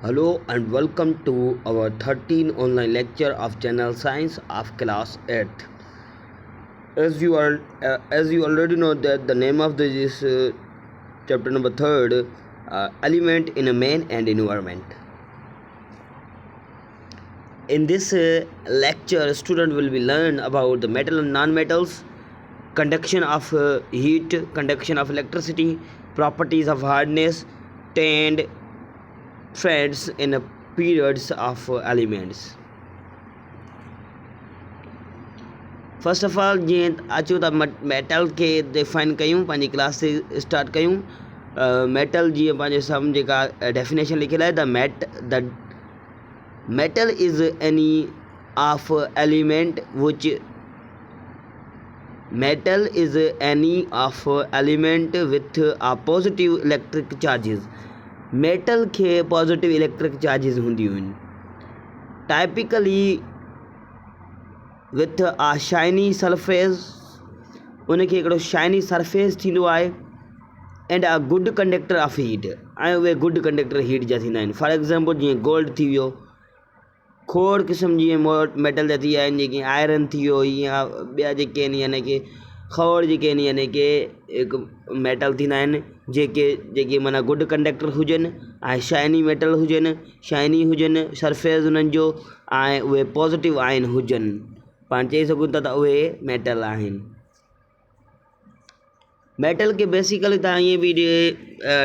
Hello and welcome to our 13 online lecture of General Science of class 8th. As you already know that the name of this is chapter number 3rd, element in a man and environment. In this lecture, student will be learn about the metal and non-metals, conduction of heat, conduction of electricity, properties of hardness, and trends in periods of elements. First of all जीअं अचूं था metal खे define कयूं, पंहिंजी class से start कयूं। Metal जीअं पंहिंजे साम्हूं जेका डेफिनेशन लिखियलु आहे, the metal is any of element which metal is any of element with आ पॉजिटिव इलेक्ट्रिक चार्जिस। मेटल खे पॉजिटिव इलेक्ट्रिक चार्जिस हूंदियूं आहिनि, टाइपिकली विथ आ शाइनी सरफेस, उनखे हिकिड़ो शाइनी सरफेस थींदो आहे, एंड आ गुड कंडक्टर ऑफ हीट, ऐं उहे गुड कंडक्टर हीट जा थींदा आहिनि। फॉर एग्ज़ाम्पल जीअं गोल्ड थी वियो, खोड़ क़िस्म जीअं मेटल जा थी विया आहिनि, जेके आयरन थी वियो, या ॿिया जेके आहिनि यानी कि खोड़ जेके आहिनि यानी कि हिकु मेटल थींदा आहिनि जेके माना गुड कंडक्टर हुजनि ऐं शाइनी मेटल हुजनि, शाइनी हुजनि सरफेस उन्हनि जो, ऐं उहे पॉज़िटिव आयन हुजनि। पाण चई सघूं था त उहे मेटल आहिनि। मेटल के बेसिकली तव्हां ईअं बि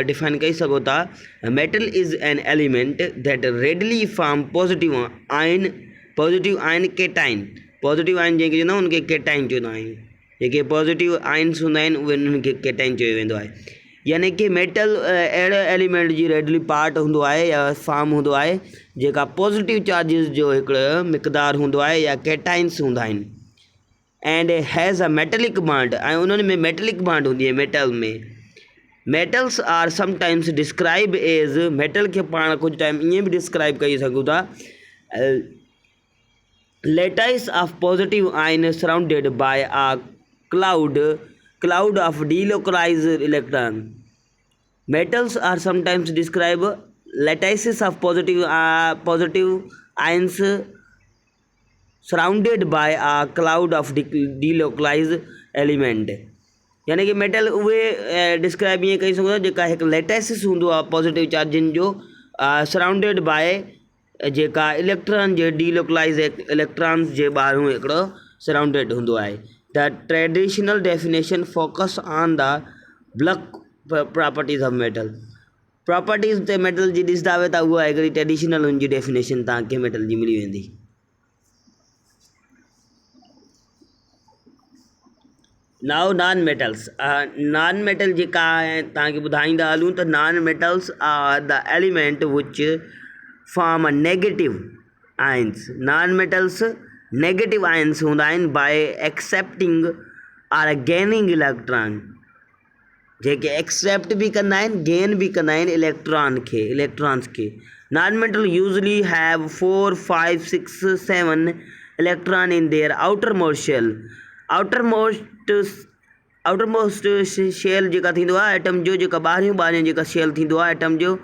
डिफाइन कई सघो था, metal is an element that readily form positive ion cation. Positive ion जंहिंखे चवंदा आहियूं उनखे केटाइन चवंदा आहियूं। जेके पॉजिटिव आयन्स हूंदा आहिनि उहे उन्हनि खे केटाइन चयो वेंदो आहे। यानी कि मेटल अहिड़े एलिमेंट जी रेडली पार्ट हूंदो आहे या फॉर्म हूंदो आहे जेका पॉजिटिव चार्जिस जो हिकिड़ो मिक़दार हूंदो आहे या केटाइन्स हूंदा आहिनि, and has a metallic bond, ऐं उन्हनि में मेटेलिक बॉन्ड हूंदी आहे मेटल में। Metals are sometimes describe as, metal खे पाण कुझु टाइम ईअं बि डिस्क्राइब करे सघूं था, लेटाइस ऑफ पॉजिटिव आयन सराउंडेड बाय आ cloud of delocalized electron. Metals are sometimes described lattices of positive ions surrounded by a cloud of delocalized element. यानी कि मेटल उहे डिस्क्राइब ईअं कई सघूं था जेका हिकु लेटाइसिस हूंदो आहे पॉजिटिव चार्जिन जो, सराउंडेड बाय जेका इलेक्ट्रॉन जे डीलोकलाइज इलेक्ट्रॉन्स जे ॿाहिरों हिकिड़ो सराउंडेड हूंदो आहे। The traditional definition focus on the bulk properties of metal. Properties ते मेटल जी ॾिसंदा हुआ त उहा हिकिड़ी ट्रेडिशनल हुनजी डेफिनेशन तव्हांखे मेटल जी मिली वेंदी। Now non metals, non metal जेका आहे तव्हांखे ॿुधाईंदा हलूं त non metals are the element which form a negative ions. Non metals negative ions हूंदा आहिनि by accepting or gaining electron, जेके एक्सेप्ट बि कंदा आहिनि गेन बि कंदा आहिनि इलेक्ट्रॉन्स खे। Non metal usually have 4, 5, 6, 7 electron in their outer most shell. Outer most shell जेका थींदो आहे एटम जो, जेका ॿाहिरियों जेका शेल थींदो आहे एटम जो,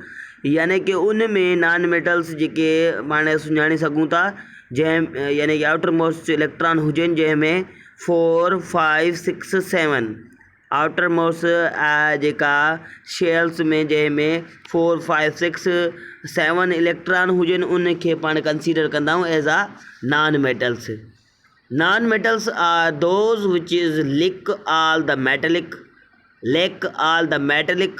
यानी कि उन में नॉन मेटल्स जेके पाण सुञाणे सघूं था, जंहिं यानी कि आउटर मोस्ट इलेक्ट्रॉन हुजनि जंहिंमें 4, 5, 6, 7 आउटर मोस्ट जेका शेल्स में जंहिंमें 4, 5, 6, 7 इलेक्ट्रॉन हुजनि उनखे पाण कंसीडर कंदा आहियूं as a non metals. Non metals are those which is lack all the metallic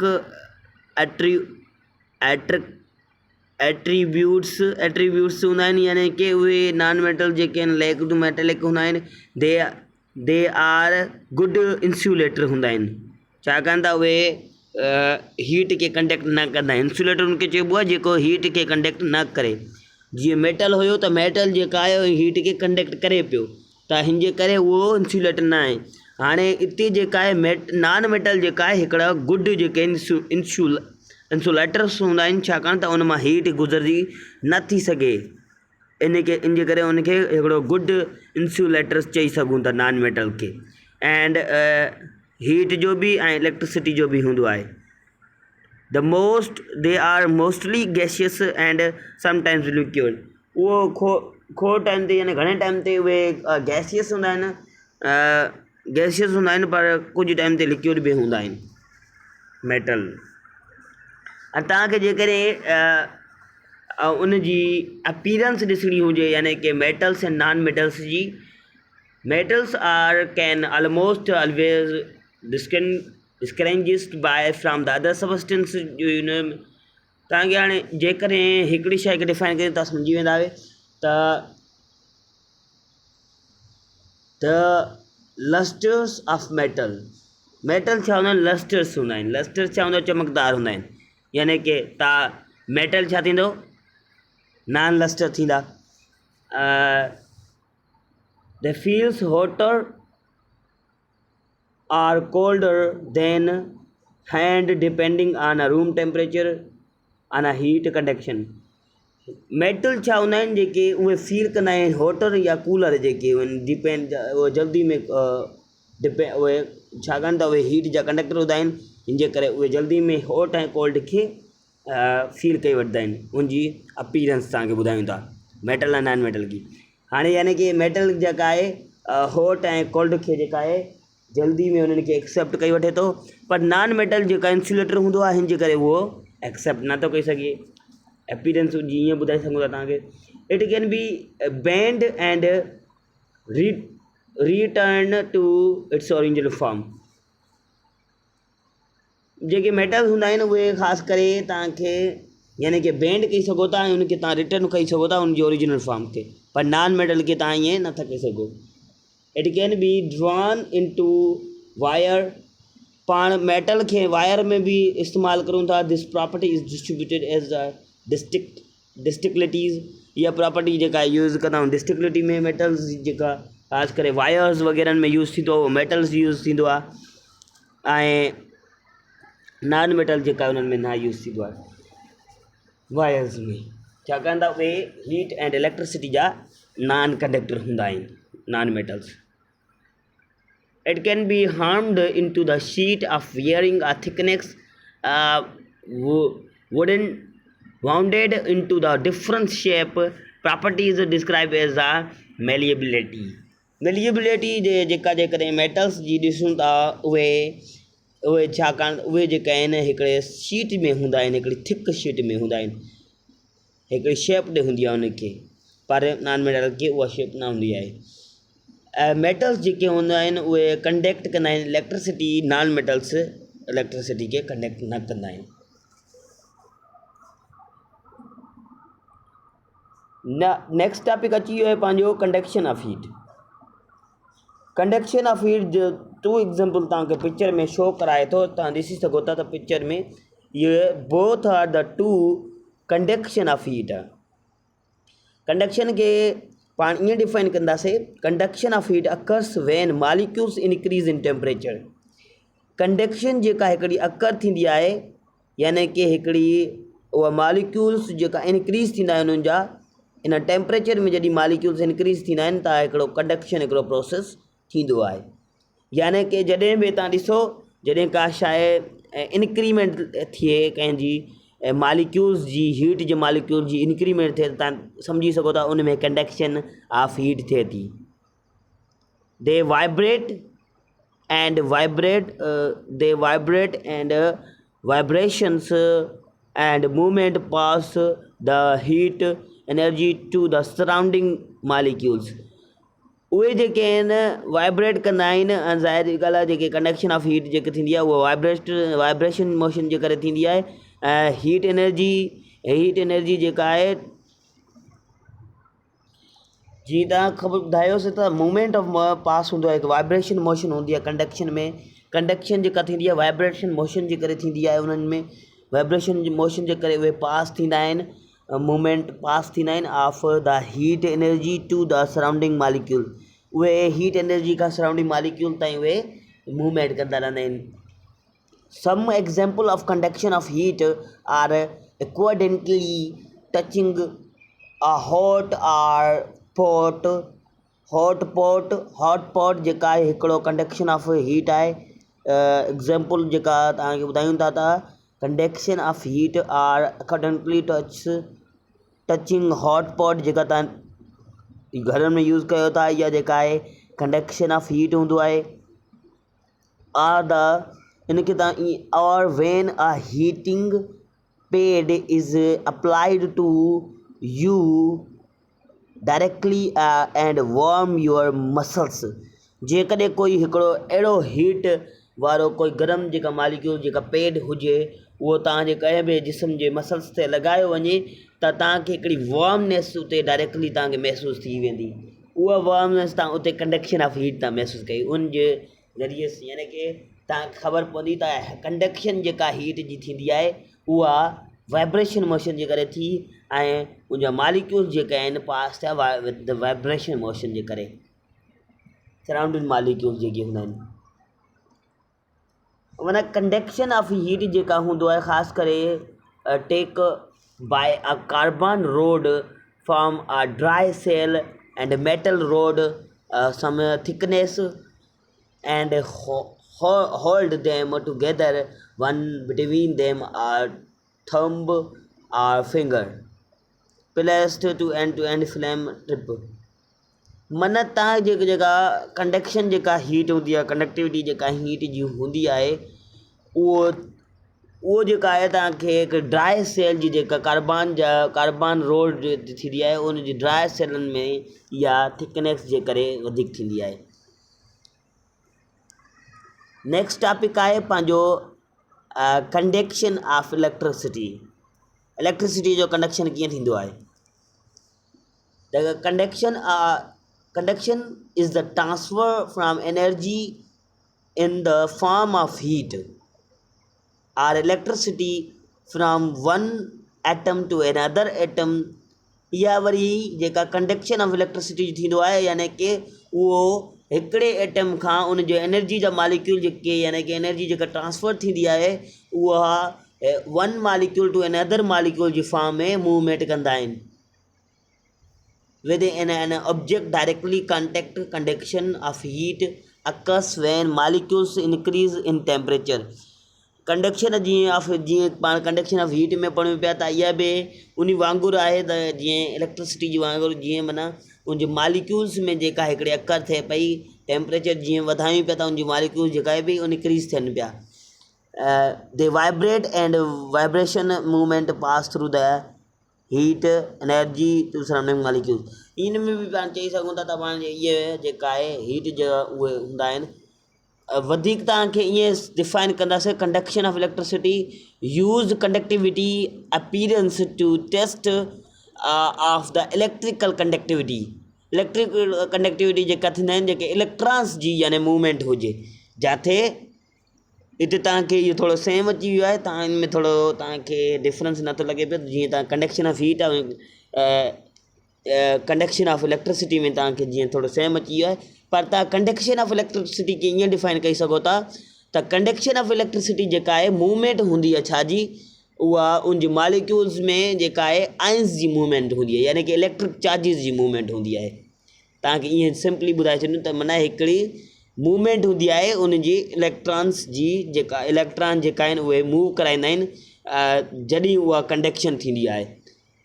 attributes हूंदा आहिनि, यानी कि उहे नॉन मेटल जेके आहिनि लैक टू मेटेलिक हूंदा आहिनि। दे आर गुड इंसुलेटर हूंदा आहिनि, छाकाणि त उहे हीट खे कंडक्ट न कंदा आहिनि। इंसुलेटर उनखे चइबो आहे जेको हीट खे कंडक्ट न करे। जीअं मेटल हुयो त मेटल जेका आहे हीट खे कंडक्ट करे पियो, त हिन जे करे उहो इंसुलेटर न आहे। हाणे हिते जेका आहे नॉन मेटल जेका आहे हिकिड़ा गुड जेके आहिनि इंसुलेटर्स हूंदा आहिनि, छाकाणि त उन मां हीट गुज़रजी न थी सघे, इन जे करे उनखे हिकिड़ो गुड इंसुलेटर्स चई सघूं था नॉन मेटल खे, एंड हीट जो बि ऐं इलेक्ट्रिसिटी जो बि हूंदो आहे। They are mostly gaseous and sometimes liquid. उहो खो टाइम ते यानी घणे टाइम ते उहे गैसियस हूंदा आहिनि, गैसियस हूंदा आहिनि, पर कुझु टाइम ते लिक्विड बि हूंदा आहिनि मेटल। तव्हांखे जेकॾहिं उन जी अपीरेंस ॾिसणी हुजे यानी कि मेटल्स एंड नॉन मेटल्स जी, metals are can almost always distinguished by from the other substance, you know। तव्हांखे हाणे जेकॾहिं हिकिड़ी शइ खे डिफाइन करे तव्हां सम्झी वेंदा आहियो त द लस्टर्स ऑफ मेटल छा हूंदा आहिनि, लस्टर्स हूंदा आहिनि। लस्टर्स छा हूंदा आहिनि, चमकदार हूंदा आहिनि। यानी कि तव्हां मेटल छा थींदो, नॉन लस्टर थींदा। They feels hotter or colder than hand depending on a room temperature on a heat conduction। Metal छा हूंदा आहिनि जेके उहे फील कंदा आहिनि हॉटर या कूलर जेके डिपेंड, उहे जल्दी में उहे छाकाणि त उहे हीट जा कंडक्टर हूंदा आहिनि, हिन जे करे उहे जल्दी में हॉट ऐं कोल्ड खे फील करे वठंदा आहिनि। उनजी अपीरेंस तव्हांखे ॿुधायूं था मेटल ऐं नॉन मेटल की। हाणे यानी कि मेटल जेका आहे हॉट ऐं कोल्ड खे जेका आहे जल्दी में उन्हनि खे एक्सेप्ट कई वठे थो, पर नॉन मेटल जेका इंसुलेटर हूंदो आहे हिन जे करे उहो एक्सेप्ट नथो करे सघे। अपीरेंस जीअं ॿुधाए सघूं था तव्हांखे, it can be bend and return to its original form. जेके मेटल हूंदा आहिनि उहे ख़ासि करे तव्हांखे यानी कि बेंड करी सघो था ऐं उनखे तव्हां रिटर्न करी सघो था उनजी ओरिजिनल फॉर्म खे, पर नॉन मेटल खे तव्हां ईअं नथा करे सघो। It can be drawn into wire. पाण मेटल खे वायर में भी इस्तेमालु करूं था। This property is distributed as ductilities. इहा प्रॉपर्टी जेका यूज़ कंदा आहियूं डिस्टिक्लिटी में मेटल्स जेका ख़ासि करे वायर्स वग़ैरह में यूज़ थींदो उहो मेटल्स यूज़ थींदो आहे, ऐं नॉन मेटल जेका उन्हनि में न यूज़ थींदो आहे वायर्स में, छाकाणि त उहे हीट एंड इलेक्ट्रिसिटी जा नॉन कंडक्टर हूंदा आहिनि non metals. It can be harmed into the sheet of wearing a thickness wooden wounded into the different shape properties described as the malleability। malleability जेका जेकॾहिं metals जी ॾिसूं था उहे छाकाणि उहे जेका आहिनि हिकिड़े शीट में हूंदा आहिनि, हिकिड़ी थिक शीट में हूंदा आहिनि, हिकिड़ी शेप हूंदी आहे उनखे, पर नॉन मेटल खे उहा शेप न हूंदी आहे। मेटल्स जेके हूंदा आहिनि उहे कंडक्ट कंदा आहिनि इलेक्ट्रिसिटी, नॉन मेटल्स इलेक्ट्रिसिटी खे कंडक्ट न कंदा आहिनि। नेक्स्ट टॉपिक अची वियो आहे पंहिंजो conduction of heat. Conduction of heat जो 2 एग्जाम्पल तव्हांखे पिक्चर में शो कराए थो, तव्हां ॾिसी सघो था त पिक्चर में इहे both are the 2 conduction of heat. Conduction खे पाण ईअं डिफाइन कंदासीं, conduction of heat occurs when molecules increase in temperature. Conduction जेका हिकिड़ी अकर थींदी आहे यानी कि हिकिड़ी उहा मॉलिक्यूल्स जेका इंक्रीज़ थींदा आहिनि उन्हनि जा इन टेम्परेचर में जॾहिं मॉलिक्यूल्स इंक्रीज़ थींदा आहिनि त हिकिड़ो कंडक्शन हिकिड़ो प्रोसेस थींदो आहे। यानी कि जॾहिं बि तव्हां ॾिसो जॾहिं का शइ इंक्रीमेंट थिए कंहिंजी मॉलिक्यूल्स जी हीट जे मॉलिक्यूल जी इंक्रीमेंट थिए, तव्हां सम्झी सघो था उन में कंडक्शन ऑफ हीट थिए थी। They vibrate and vibrations and movement pass the heat energy to the surrounding molecules. उहे जेके आहिनि वाइब्रेट कंदा आहिनि ऐं ज़ाहिर ॻाल्हि आहे जेके कंडक्शन ऑफ हीट जेके थींदी आहे उहा वाइब्रेशन मोशन जे करे थींदी आहे। ऐं हीट एनर्जी जेका आहे जीअं तव्हां ख़बर ॿुधायोसीं त मूवमेंट ऑफ पास हूंदो आहे, हिकु वाइब्रेशन मोशन हूंदी आहे कंडक्शन में। कंडक्शन जेका थींदी आहे वाइब्रेशन मोशन जे करे थींदी आहे, उन्हनि में वाइब्रेशन मोशन जे करे उहे पास थींदा आहिनि, मूवमेंट पास थींदा आहिनि of the heat energy to the surrounding molecule. उहे हीट एनर्जी खां सराउंडिंग मॉलिक्यूल ताईं उहे मूवमेंट कंदा रहंदा आहिनि। Some example of conduction of heat are accidentally touching a hot pot जेका आहे हिकिड़ो कंडक्शन ऑफ हीट आहे। एग्जाम्पल जेका तव्हांखे ॿुधायूं था conduction of heat are accordingly touching hot pot जेका तव्हां घर में यूज़ कयो था या जेका आहे कंडक्शन ऑफ हीट हूंदो आहे आर द इनखे तव्हां or when a heating pad is applied to you directly and warm your muscles जेकॾहिं कोई हिकिड़ो अहिड़ो हीट वारो कोई गरम जेका मालिक्यूल जेका पेड हुजे उहो तव्हांजे कंहिं बि जिस्म जे मसल्स ते लॻायो वञे त तव्हांखे हिकिड़ी वार्मनेस उते डायरेक्टली तव्हांखे महसूसु थी वेंदी उहा वार्मनेस तव्हां उते कंडक्शन ऑफ हीट तव्हां महसूसु कई उन जे ज़रिए यानी कि तव्हांखे ख़बर पवंदी त कंडक्शन जेका हीट जी थींदी आहे उहा वाइब्रेशन मोशन जे करे थी ऐं उनजा मालिक्यूल्स जेके आहिनि पास थिया विद द वाइब्रेशन मोशन जे करे सराउंडिंग मालिक्यूल्स जेके हूंदा आहिनि माना कंडक्शन ऑफ हीट जेका हूंदो आहे ख़ासि करे take by a carbon rod from a dry cell and metal rod some thickness and hold them together, one between them a thumb or finger placed to end flame tip मन तव्हां जेका conduction जेका heat हूंदी आहे conductivity जेका heat जी हूंदी आहे उहो जेका आहे तव्हांखे हिकु ड्राई सेल जी जेका कार्बन रोड थींदी आहे उन जी ड्राई सेलनि में या थिकनेस जे करे वधीक थींदी आहे नेक्स्ट टॉपिक आहे पंहिंजो कंडक्शन ऑफ इलेक्ट्रिसिटी जो कंडक्शन कीअं थींदो आहे त conduction is the transfer from energy in the form of heat or electricity from one atom to another atom इहा वरी जेका कंडक्शन ऑफ इलेक्ट्रिसिटी थींदो आहे यानी कि उहो हिकिड़े एटम खां उन जो एनर्जी जा मालिक्यूल जेके यानी कि एनर्जी जेका ट्रांसफर थींदी आहे उहा one molecule to another molecule जी फॉर्म में मूवमेंट कंदा आहिनि with an object directly contact conduction of heat occurs when molecules increase in temperature conduction जीअं पाण कंडक्शन ऑफ हीट में पढ़ूं पिया त इहा बि उन वांगुरु आहे त जीअं इलेक्ट्रिसिटी जी वांगुरु जीअं माना उनजे मालिक्यूल्स में जेका हिकिड़ी अकर थिए पई टेम्परेचर जीअं वधायूं पिया त उनजी मालिक्यूल्स जेका आहे बि इनक्रीज़ थियनि पिया they vibrate and vibration movement pass through the heat energy to surrounding molecules in में बि पाण चई सघूं था त पाण इहे जेका आहे हीट जा उहे हूंदा आहिनि वधीक तव्हांखे ईअं डिफाइन कंदासीं conduction of electricity use conductivity appearance to test of the electrical conductivity जेका थींदा आहिनि जेके इलेक्ट्रॉन्स जी यानी मूवमेंट हुजे जिथे हिते तव्हांखे इहो थोरो सेम अची वियो आहे तव्हां इन में थोरो तव्हांखे डिफरेंस नथो लॻे पियो जीअं तव्हां conduction of heat conduction of electricity में तव्हांखे जीअं थोरो सेम अची वियो आहे पर तव्हां कंडक्शन ऑफ इलेक्ट्रिसिटी खे ईअं डिफाइन कई सघो था त कंडक्शन ऑफ इलेक्ट्रिसिटी जेका आहे मूवमेंट हूंदी आहे छाजी उहा उन जी मालिक्यूल्स में जेका आहे आइंस जी मूवमेंट हूंदी आहे यानी कि इलेक्ट्रिक चार्जिस जी मूवमेंट हूंदी आहे तव्हांखे ईअं सिंपली ॿुधाए छॾियूं त माना हिकिड़ी मूवमेंट हूंदी आहे उन जी इलेक्ट्रॉन्स जी जेका इलेक्ट्रॉन जेका आहिनि उहे मूव कराईंदा आहिनि जॾहिं उहा कंडक्शन थींदी आहे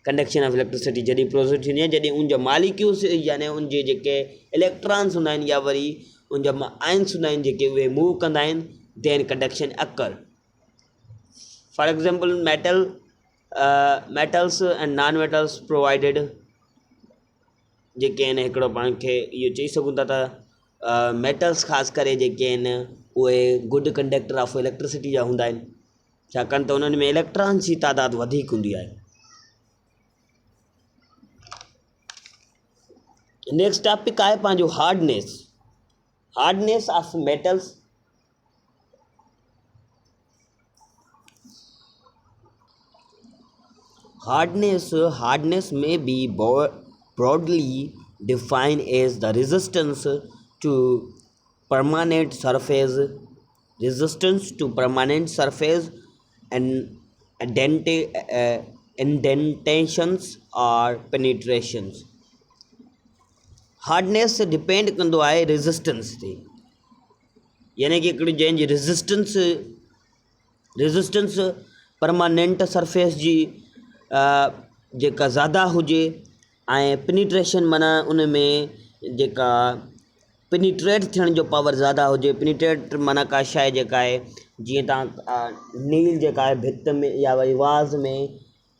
कंडक्शन ऑफ इलेक्ट्रिसिटी जॾहिं प्रोसेस थींदी आहे जॾहिं उन जा मालिक्यूल्स यानी उन जे जेके इलेक्ट्रॉन्स हूंदा आहिनि या वरी उन जा आइंस हूंदा आहिनि जेके उहे मूव कंदा आहिनि then conduction occur for example metals and non metals provided जेके आहिनि हिकिड़ो पाण खे इहो चई सघूं था त मेटल्स ख़ासि करे जेके आहिनि उहे गुड कंडक्टर ऑफ इलेक्ट्रिसिटी जा हूंदा आहिनि छाकाणि त उन्हनि में इलेक्ट्रॉन्स जी तादाद वधीक हूंदी आहे नेक्स्ट टॉपिक आहे पंहिंजो hardness of metals hardness may be broadly defined as the resistance to permanent surface and indentations or penetrations hardness depend कंदो आहे रेज़िस्टेंस ते यानी कि हिकिड़ी जंहिंजी रेज़िस्टेंस परमानेंट सरफेस जी जेका ज़्यादा हुजे ऐं पेनिट्रेशन माना उन में जेका पेनिट्रेट थियण जो पावर ज़्यादा हुजे। पेनिट्रेट माना का शइ जेका आहे जीअं तव्हां नील जेका आहे भित में या वरी वाज़ में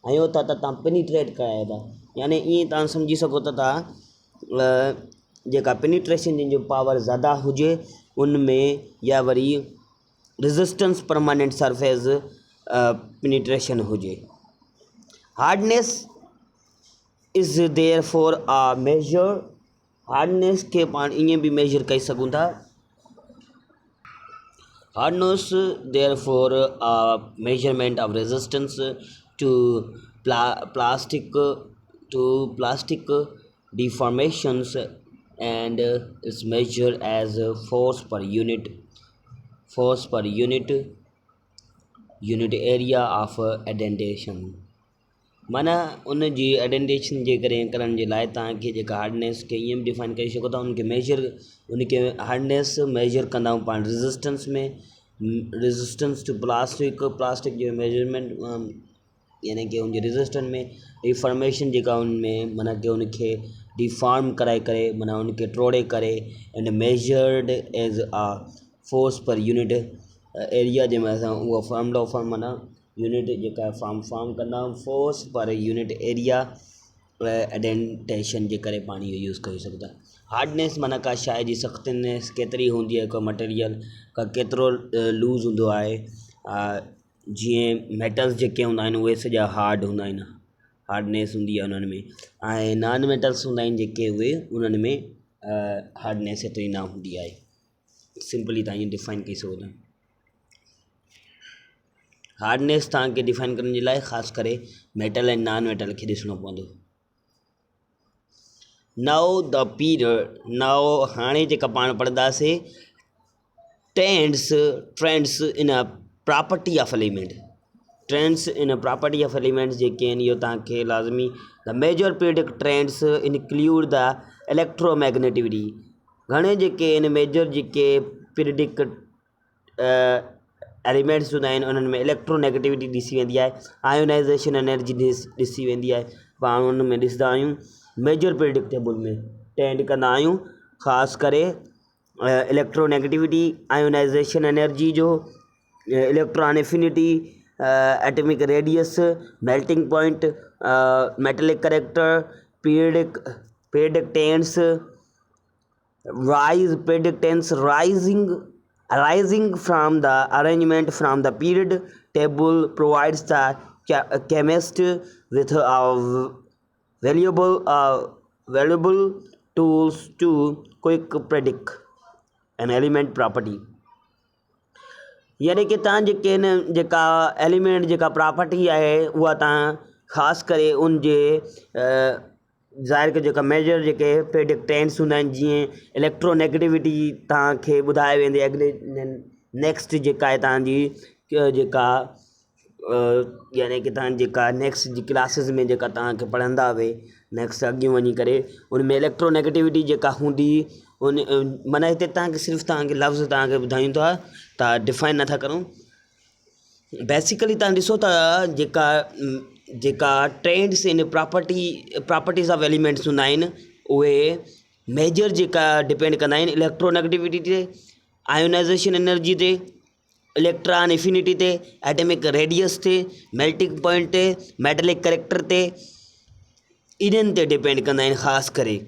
हयो था त तव्हां पेनिट्रेट कयो था, यानी ईअं तव्हां सम्झी सघो था तव्हां जेका पेनिट्रेशन जी जो पावर ज़्यादा हुजे उन में या वरी रेजिस्टेंस परमानेंट सरफेस पेनिट्रेशन हुजे। Hardness is there for a measure, hardness के पाण ईअं भी मेजर कई सघूं था। Hardness there for a measurement of resistance to plastic deformations and is measured as force per unit area of indentation। माना उन जी एडेंटेशन जे करण जे लाइ तव्हांखे जेका हार्डनेस खे ईअं बि डिफाइन करे सघो था, उनखे हार्डनेस मेजर कंदा आहियूं पाण रेजिस्टेंस में, रेजिस्टेंस टू प्लास्टिक जो मेजरमेंट यानी कि उनजे रेजिस्टेंस में डिफॉर्मेशन जेका उनमें माना कि उनखे डिफॉर्म कराए करे माना उनखे टोड़े करे and measured as a force per unit area जंहिंमें असां उहा फॉर्म माना यूनिट जेका फॉर्म कंदा आहियूं फोर्स पर यूनिट एरिया एडेंटेशन जे करे पाण इहो यूज़ करे सघूं था। हार्डनेस माना का शइ जी सख़्तनेस केतिरी हूंदी आहे, को मटेरियल का केतिरो लूज़ हूंदो आहे। जीअं मेटल्स जेके हूंदा आहिनि उहे सॼा हार्ड हूंदा आहिनि, हार्डनेस हूंदी आहे उन्हनि में, ऐं नॉन मेटल्स हूंदा आहिनि जेके उहे उन्हनि में हार्डनेस एतिरी न हूंदी आहे। सिंपली तव्हां ईअं डिफाइन करे सघो था। हार्डनेस तव्हांखे डिफाइन करण जे लाइ ख़ासि करे मेटल ऐं नॉन मेटल खे ॾिसणो पवंदो। नाउ हाणे जेका पाण पढ़ंदासीं trends in a property of element. Trends in property of elements जेके आहिनि इहो तव्हांखे लाज़मी the major periodic trends include the electromagnetivity. घणे जेके आहिनि मेजर जेके पीरियडिक एलिमेंट्स हूंदा आहिनि उन्हनि में इलेक्ट्रोनेगेटिविटी ॾिसी वेंदी आहे, आयोनाइज़ेशन एनर्जी ॾिसी वेंदी आहे। पाण उन में ॾिसंदा आहियूं मेजर पीरियडिक टेबल में टेंड कंदा आहियूं ख़ासि करे इलेक्ट्रोनेगेटिविटी, आयोनाइज़ेशन एनर्जी जो, electron affinity, atomic radius, melting point, metallic character, periodic trends, pperiodic tense arising from the arrangement from the period table provides the chemist with valuable tools to quick predict an element property। यानी कि तव्हां जेके आहिनि जेका element जेका property आहे उहा तव्हां ख़ासि करे उन जे ज़ाहिर के जेका मेजर जेके पीरियडिक टेंस हूंदा आहिनि, जीअं इलेक्ट्रोनेगेटिविटी तव्हांखे ॿुधाए वेंदी अॻिले नेक्स्ट जेका आहे तव्हांजी जेका यानी कि तव्हां जेका नेक्स्ट जी क्लासिस में जेका तव्हांखे पढ़ंदा हुए नेक्स्ट अॻियूं वञी करे उन में इलेक्ट्रोनेगेटिविटी जेका हूंदी उन माना हिते तव्हांखे सिर्फ़ु तव्हांखे लफ़्ज़ तव्हांखे ॿुधायूं था, तव्हां डिफाइन नथा करूं। बेसिकली तव्हां ॾिसो था जेका trends in properties of elements हूंदा आहिनि उहे मेजर जेका डिपेंड कंदा आहिनि इलेक्ट्रोनेगेटिविटी ते, आयोनाइज़ेशन एनर्जी ते, इलेक्ट्रॉन एफिनिटी ते, एटॉमिक रेडियस ते, मेल्टिंग पॉइंट ते, मेटेलिक करेक्टर ते, इन्हनि ते डिपेंड कंदा आहिनि ख़ासि करे।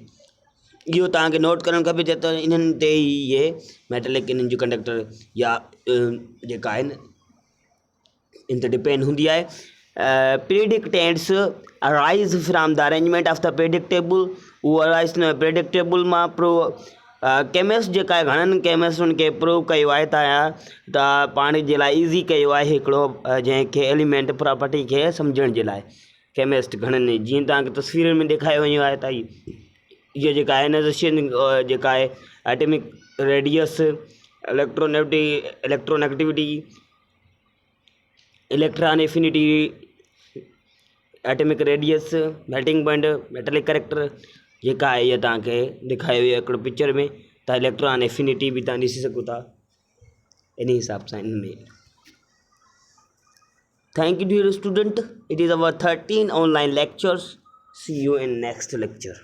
इहो तव्हांखे नोट करणु खपे त इन्हनि ते ई इहे मेटेलिक इन्हनि जो कंडक्टर या जेका आहिनि इन ते डिपेंड हूंदी आहे। Periodic trends arise from the arrangement of the periodic table, उहो अराइज पीरियडिक टेबल मां केमिस्ट जेका आहे घणनि केमिस्टनि खे प्रूव कयो आहे त पाण जे लाइ ईज़ी कयो आहे हिकिड़ो जंहिंखे एलिमेंट प्रॉपर्टी खे सम्झण जे लाइ। केमिस्ट घणनि जीअं तव्हांखे तस्वीरुनि में ॾेखारियो वञो आहे त इहा जेका आयोनाइज़ेशन जेका आहे atomic radius, electronegativity, electron affinity, atomic radius, melting point, metallic character जेका आहे इहा तव्हांखे ॾेखारियो आहे हिकिड़ो पिक्चर में। त इलेक्ट्रॉन एफिनिटी बि तव्हां ॾिसी सघो था इन हिसाब सां इन में। Thank you, dear student. It is our 13 online lectures. See you in next lecture.